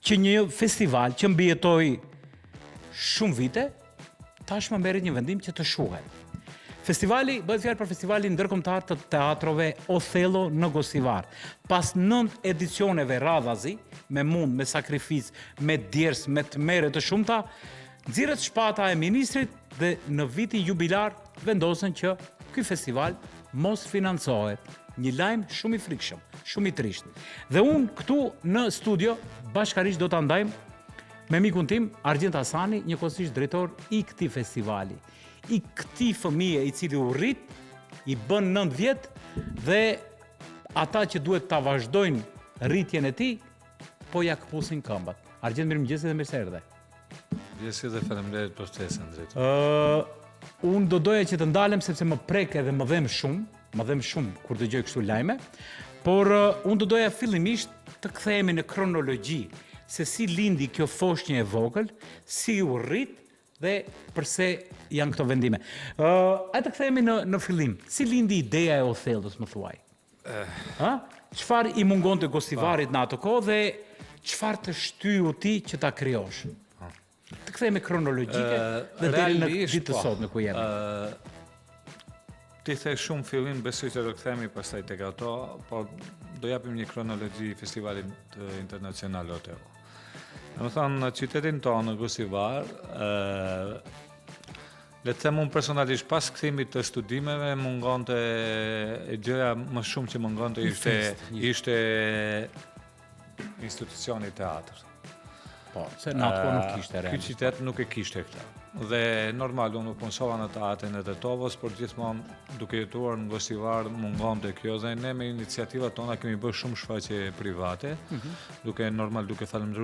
që një festival që mbijetoi shumë vite, tashmë merret një vendim që të shuhet. Festivali, bëhet fjalë për festivalin ndërkombëtar të teatrove Othello në Gosivar. Pas 9 edicioneve radhazi, me mund, me sakrificë, me djers, me tmerre të shumta, nxirret shpata e ministrit dhe në vitin jubilar vendosën që ky festival mos financohet. Një lajm shumë i frikshëm, shumë i trisht. Dhe unë këtu në studio bashkarisht do ta ndajmë me mikun tim Argjend Hasani, njëkohësisht drejtor i këtij festivali. I këtij fëmije i cili u rrit, i bën 9 vjet dhe ata që duhet ta vazhdojnë rritjen e tij, po ja këpusin këmbët. Argjend, mirëmëngjes dhe mirë se erdhe. Mirëmëngjes dhe faleminderit për ftesën, drejtor. Unë do doja që të ndalem sepse më prek edhe më dhem shumë kur dëgjoj kështu lajme, por unë do doja fillimisht të kthehemi në kronologji, se si lindi kjo foshnjë e vogël, si u rrit dhe përse janë këto vendime. Hajde të kthehemi në fillim. Si lindi ideja e Othellos, më thuaj? Çfarë i mungonte Gosivarit në atë kohë dhe çfarë të shtyu ti që ta krijosh? Të kthehemi kronologjike dhe deri në ditë të sotme ku jemi. Ti the shumë fillim, besoj që do kthehemi pastaj tek ato, por do japim një kronologji festivalit internacional Othello. Domethënë, në qytetin tonë, në Gosivar, le të them unë personalisht pas kthimit të studimeve mungonte gjëja më shumë që mungonte ishte institucioni teatr. Po, se në atë kohë nuk kishte Ky qytet nuk e kishte këtë. Dhe normal unë punësova në teatrin e Tetovës, por gjithmonë duke jetuar në Gosivar mungonte kjo dhe ne me iniciativat tona kemi bërë shumë shfaqje private, duke falendëruar